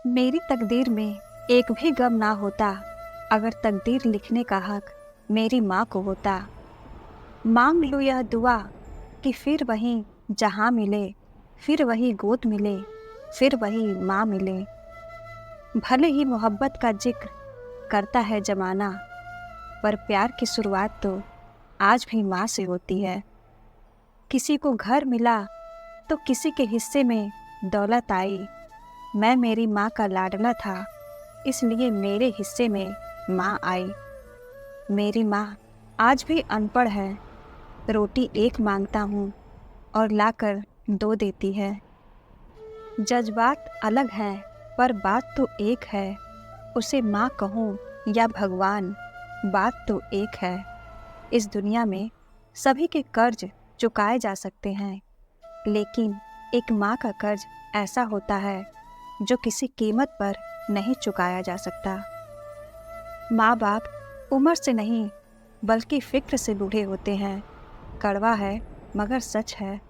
मेरी तकदीर में एक भी गम ना होता अगर तकदीर लिखने का हक मेरी माँ को होता। मांग लूँ यह दुआ कि फिर वही जहाँ मिले, फिर वही गोद मिले, फिर वही माँ मिले। भले ही मोहब्बत का जिक्र करता है जमाना, पर प्यार की शुरुआत तो आज भी माँ से होती है। किसी को घर मिला तो किसी के हिस्से में दौलत आई। मैं मेरी माँ का लाडला था, इसलिए मेरे हिस्से में माँ आई। मेरी माँ आज भी अनपढ़ है, रोटी एक मांगता हूँ और लाकर दो देती है। जज्बात अलग हैं पर बात तो एक है, उसे माँ कहूँ या भगवान, बात तो एक है। इस दुनिया में सभी के कर्ज चुकाए जा सकते हैं, लेकिन एक माँ का कर्ज ऐसा होता है जो किसी कीमत पर नहीं चुकाया जा सकता। माँ बाप उम्र से नहीं बल्कि फिक्र से बूढ़े होते हैं। कड़वा है मगर सच है।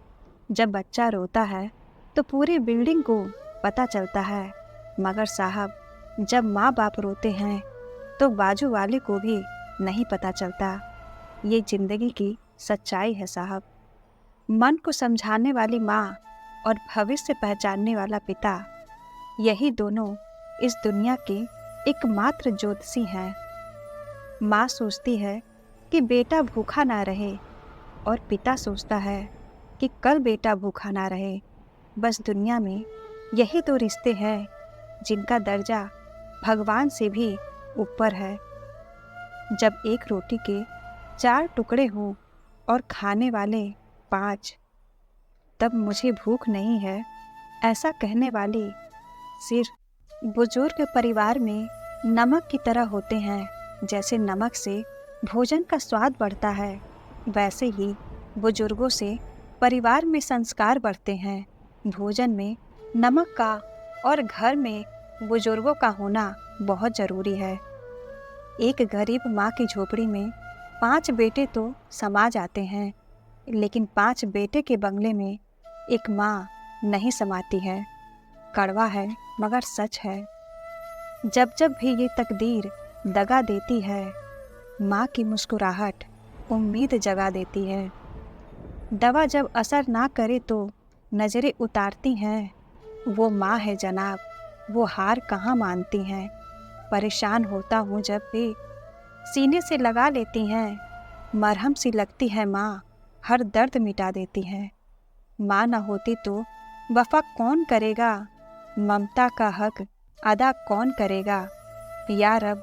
जब बच्चा रोता है तो पूरी बिल्डिंग को पता चलता है, मगर साहब जब माँ बाप रोते हैं तो बाजू वाले को भी नहीं पता चलता। ये जिंदगी की सच्चाई है साहब। मन को समझाने वाली माँ और भविष्य पहचानने वाला पिता, यही दोनों इस दुनिया के एकमात्र ज्योतिषी हैं। माँ सोचती है कि बेटा भूखा ना रहे और पिता सोचता है कि कल बेटा भूखा ना रहे। बस दुनिया में यही दो रिश्ते हैं जिनका दर्जा भगवान से भी ऊपर है। जब एक रोटी के 4 टुकड़े हों और खाने वाले 5, तब मुझे भूख नहीं है ऐसा कहने वाली सिर्फ बुजुर्ग परिवार में नमक की तरह होते हैं। जैसे नमक से भोजन का स्वाद बढ़ता है, वैसे ही बुजुर्गों से परिवार में संस्कार बढ़ते हैं। भोजन में नमक का और घर में बुजुर्गों का होना बहुत ज़रूरी है। एक गरीब माँ की झोपड़ी में 5 बेटे तो समा जाते हैं, लेकिन 5 बेटे के बंगले में एक माँ नहीं समाती है। कड़वा है मगर सच है। जब जब भी ये तकदीर दगा देती है, माँ की मुस्कुराहट उम्मीद जगा देती है। दवा जब असर ना करे तो नज़रें उतारती हैं, वो माँ है जनाब, वो हार कहाँ मानती हैं। परेशान होता हूँ जब भी सीने से लगा लेती हैं, मरहम सी लगती है माँ, हर दर्द मिटा देती है। माँ ना होती तो वफा कौन करेगा, ममता का हक अदा कौन करेगा। या रब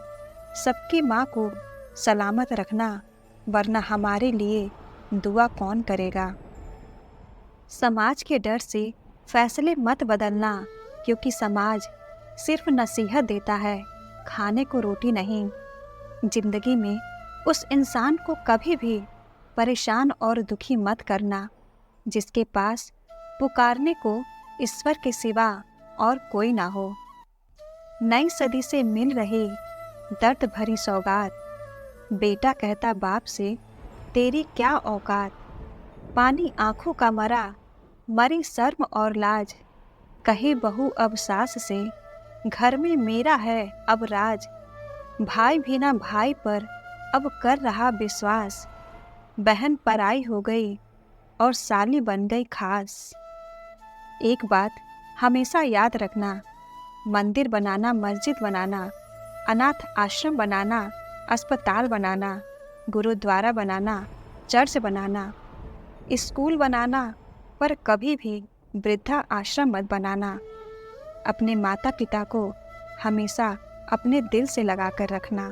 सबकी माँ को सलामत रखना, वरना हमारे लिए दुआ कौन करेगा। समाज के डर से फैसले मत बदलना, क्योंकि समाज सिर्फ नसीहत देता है, खाने को रोटी नहीं। जिंदगी में उस इंसान को कभी भी परेशान और दुखी मत करना जिसके पास पुकारने को ईश्वर के सिवा और कोई ना हो। नई सदी से मिल रही दर्द भरी सौगात, बेटा कहता बाप से तेरी क्या औकात। पानी आंखों का मरा, मरी शर्म और लाज, कही बहू अब सास से घर में मेरा है अब राज। भाई भी ना भाई पर अब कर रहा विश्वास, बहन पराई हो गई और साली बन गई खास। एक बात हमेशा याद रखना, मंदिर बनाना, मस्जिद बनाना, अनाथ आश्रम बनाना, अस्पताल बनाना, गुरुद्वारा बनाना, चर्च बनाना, स्कूल बनाना, पर कभी भी वृद्धा आश्रम मत बनाना। अपने माता पिता को हमेशा अपने दिल से लगा कर रखना।